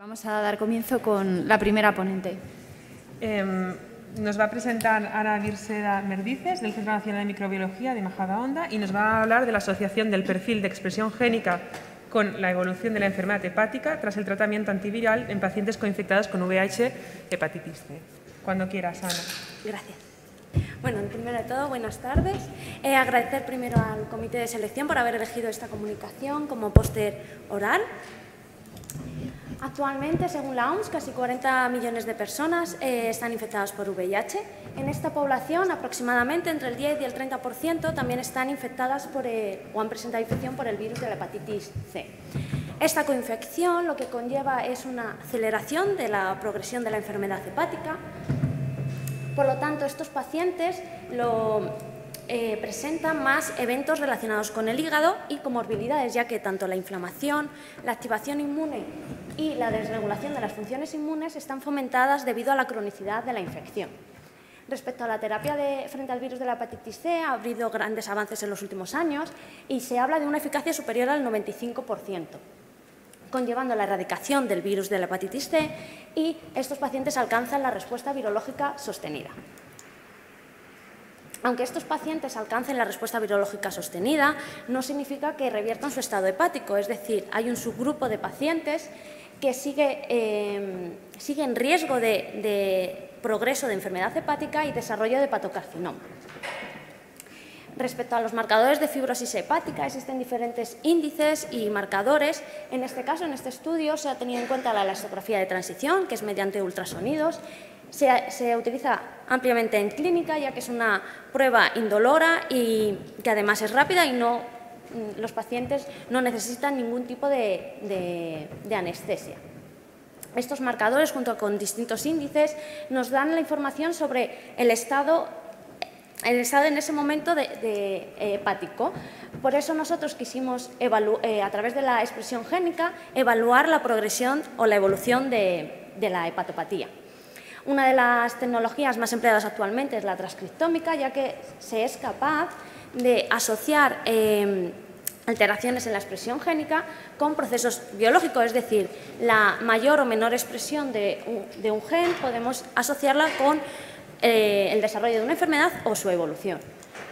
Vamos a dar comienzo con la primera ponente. Nos va a presentar Ana Virseda Merdices, del Centro Nacional de Microbiología de Majadahonda, y nos va a hablar de la asociación del perfil de expresión génica con la evolución de la enfermedad hepática tras el tratamiento antiviral en pacientes coinfectados con VIH hepatitis C. Cuando quieras, Ana. Gracias. Bueno, primero de todo, buenas tardes. Agradecer primero al comité de selección por haber elegido esta comunicación como póster oral. Actualmente, según la OMS, casi 40 millones de personas están infectadas por VIH. En esta población, aproximadamente entre el 10 y el 30% también están infectadas o han presentado infección por el virus de la hepatitis C. Esta coinfección lo que conlleva es una aceleración de la progresión de la enfermedad hepática. Por lo tanto, estos pacientes presentan más eventos relacionados con el hígado y comorbilidades, ya que tanto la inflamación, la activación inmune y la desregulación de las funciones inmunes están fomentadas debido a la cronicidad de la infección. Respecto a la terapia frente al virus de la hepatitis C, ha habido grandes avances en los últimos años y se habla de una eficacia superior al 95%, conllevando la erradicación del virus de la hepatitis C, y estos pacientes alcanzan la respuesta virológica sostenida. Aunque estos pacientes alcancen la respuesta virológica sostenida, no significa que reviertan su estado hepático, es decir, hay un subgrupo de pacientes que sigue en riesgo de progreso de enfermedad hepática y desarrollo de hepatocarcinoma. Respecto a los marcadores de fibrosis hepática, existen diferentes índices y marcadores. En este caso, en este estudio, se ha tenido en cuenta la elastografía de transición, que es mediante ultrasonidos. Se utiliza ampliamente en clínica, ya que es una prueba indolora y que además es rápida y los pacientes no necesitan ningún tipo de anestesia. Estos marcadores, junto con distintos índices, nos dan la información sobre el estado en ese momento hepático. Por eso nosotros quisimos, a través de la expresión génica, evaluar la progresión o la evolución de la hepatopatía. Una de las tecnologías más empleadas actualmente es la transcriptómica, ya que se es capaz de asociar alteraciones en la expresión génica con procesos biológicos, es decir, la mayor o menor expresión de un gen podemos asociarla con el desarrollo de una enfermedad o su evolución.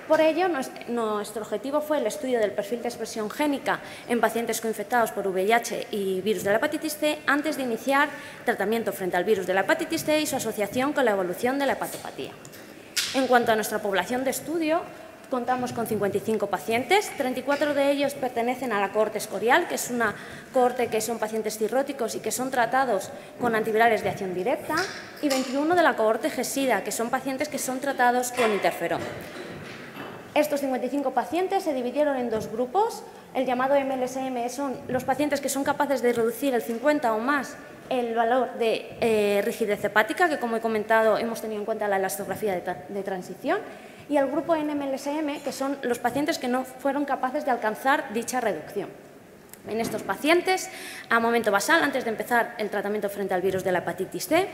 Por ello, nuestro objetivo fue el estudio del perfil de expresión génica en pacientes coinfectados por VIH y virus de la hepatitis C antes de iniciar tratamiento frente al virus de la hepatitis C y su asociación con la evolución de la hepatopatía. En cuanto a nuestra población de estudio, contamos con 55 pacientes, 34 de ellos pertenecen a la cohorte escorial, que es una cohorte que son pacientes cirróticos y que son tratados con antivirales de acción directa, y 21 de la cohorte GESIDA, que son pacientes que son tratados con interferón. Estos 55 pacientes se dividieron en dos grupos. El llamado MLSM son los pacientes que son capaces de reducir el 50 o más el valor de rigidez hepática, que como he comentado hemos tenido en cuenta la elastografía de transición, y el grupo NMLSM, que son los pacientes que no fueron capaces de alcanzar dicha reducción. En estos pacientes, a momento basal, antes de empezar el tratamiento frente al virus de la hepatitis C,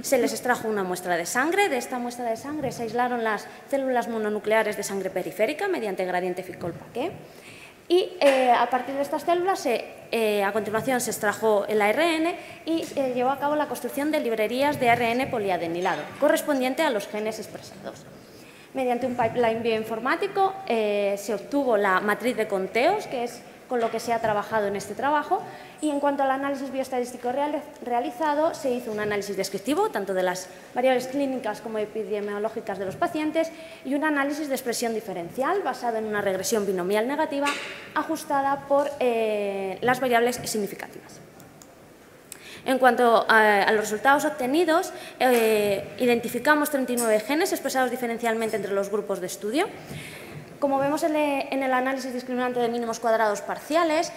se les extrajo una muestra de sangre. De esta muestra de sangre se aislaron las células mononucleares de sangre periférica mediante gradiente Ficol-Paquet. Y a partir de estas células, a continuación se extrajo el ARN y se llevó a cabo la construcción de librerías de ARN poliadenilado, correspondiente a los genes expresados. Mediante un pipeline bioinformático se obtuvo la matriz de conteos, que es con lo que se ha trabajado en este trabajo, y en cuanto al análisis bioestadístico realizado, se hizo un análisis descriptivo, tanto de las variables clínicas como epidemiológicas de los pacientes, y un análisis de expresión diferencial basado en una regresión binomial negativa ajustada por las variables significativas. En cuanto a los resultados obtenidos, identificamos 39 genes expresados diferencialmente entre los grupos de estudio. Como vemos en el análisis discriminante de mínimos cuadrados parciales,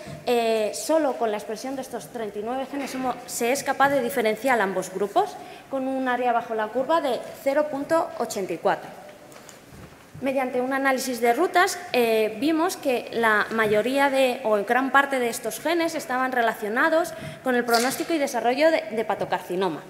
solo con la expresión de estos 39 genes se es capaz de diferenciar ambos grupos con un área bajo la curva de 0,84. Mediante un análisis de rutas vimos que la mayoría o gran parte de estos genes estaban relacionados con el pronóstico y desarrollo de hepatocarcinoma.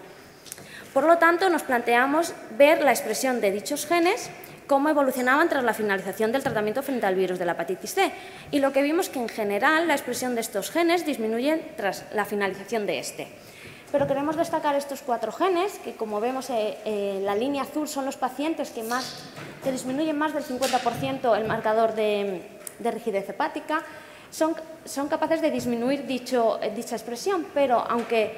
Por lo tanto, nos planteamos ver la expresión de dichos genes, cómo evolucionaban tras la finalización del tratamiento frente al virus de la hepatitis C. Y lo que vimos que en general la expresión de estos genes disminuye tras la finalización de este. pero queremos destacar estos 4 genes, que como vemos la línea azul son los pacientes que disminuyen más del 50% el marcador de rigidez hepática, son capaces de disminuir dicha expresión, pero aunque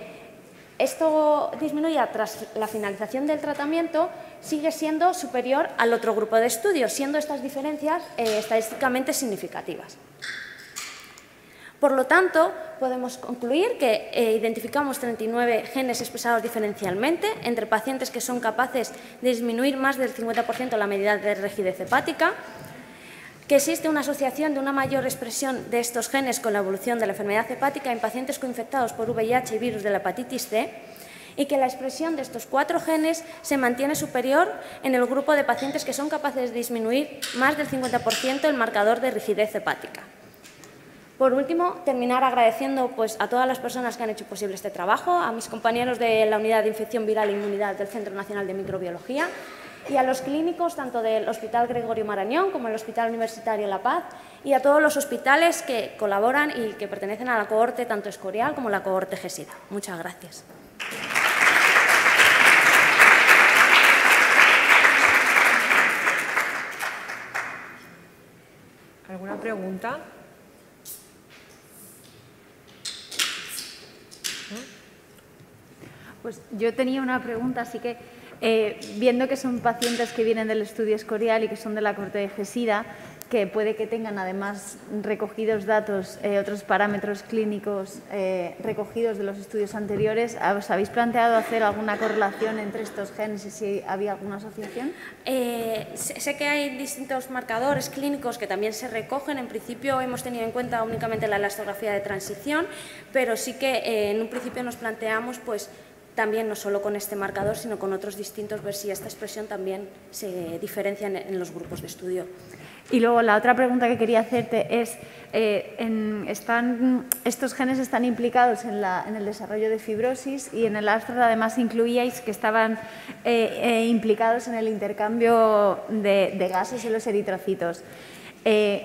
esto disminuya tras la finalización del tratamiento, sigue siendo superior al otro grupo de estudios, siendo estas diferencias estadísticamente significativas. Por lo tanto, podemos concluir que identificamos 39 genes expresados diferencialmente entre pacientes que son capaces de disminuir más del 50% la medida de rigidez hepática, que existe una asociación de una mayor expresión de estos genes con la evolución de la enfermedad hepática en pacientes coinfectados por VIH y virus de la hepatitis C, y que la expresión de estos 4 genes se mantiene superior en el grupo de pacientes que son capaces de disminuir más del 50% el marcador de rigidez hepática. Por último, terminar agradeciendo a todas las personas que han hecho posible este trabajo, a mis compañeros de la Unidad de Infección Viral e Inmunidad del Centro Nacional de Microbiología y a los clínicos tanto del Hospital Gregorio Marañón como el Hospital Universitario La Paz y a todos los hospitales que colaboran y que pertenecen a la cohorte tanto Escorial como la cohorte GESIDA. Muchas gracias. ¿Alguna pregunta? Pues yo tenía una pregunta, así que viendo que son pacientes que vienen del estudio Escorial y que son de la cohorte de GESIDA, que puede que tengan además recogidos datos, otros parámetros clínicos recogidos de los estudios anteriores, ¿os habéis planteado hacer alguna correlación entre estos genes y si había alguna asociación? Sé que hay distintos marcadores clínicos que también se recogen. En principio hemos tenido en cuenta únicamente la elastografía de transición, pero sí que en un principio nos planteamos también no solo con este marcador, sino con otros distintos, ver si esta expresión también se diferencia en los grupos de estudio. Y luego la otra pregunta que quería hacerte es, estos genes están implicados en el desarrollo de fibrosis y en el abstracto además incluíais que estaban implicados en el intercambio de gases en los eritrocitos.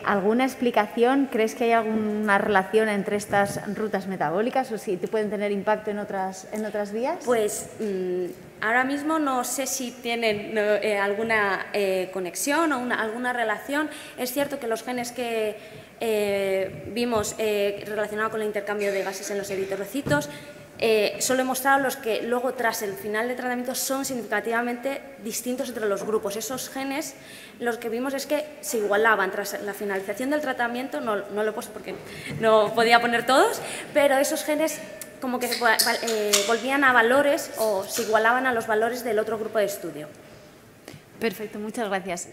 ¿Alguna explicación? ¿Crees que hay alguna relación entre estas rutas metabólicas o si te pueden tener impacto en otras vías? Pues ahora mismo no sé si tienen alguna conexión o alguna relación. Es cierto que los genes que vimos relacionados con el intercambio de gases en los eritrocitos solo he mostrado los que luego tras el final del tratamiento son significativamente distintos entre los grupos. Esos genes, los que vimos es que se igualaban tras la finalización del tratamiento, no lo he puesto porque no podía poner todos, pero esos genes como que volvían a valores o se igualaban a los valores del otro grupo de estudio. Perfecto, muchas gracias.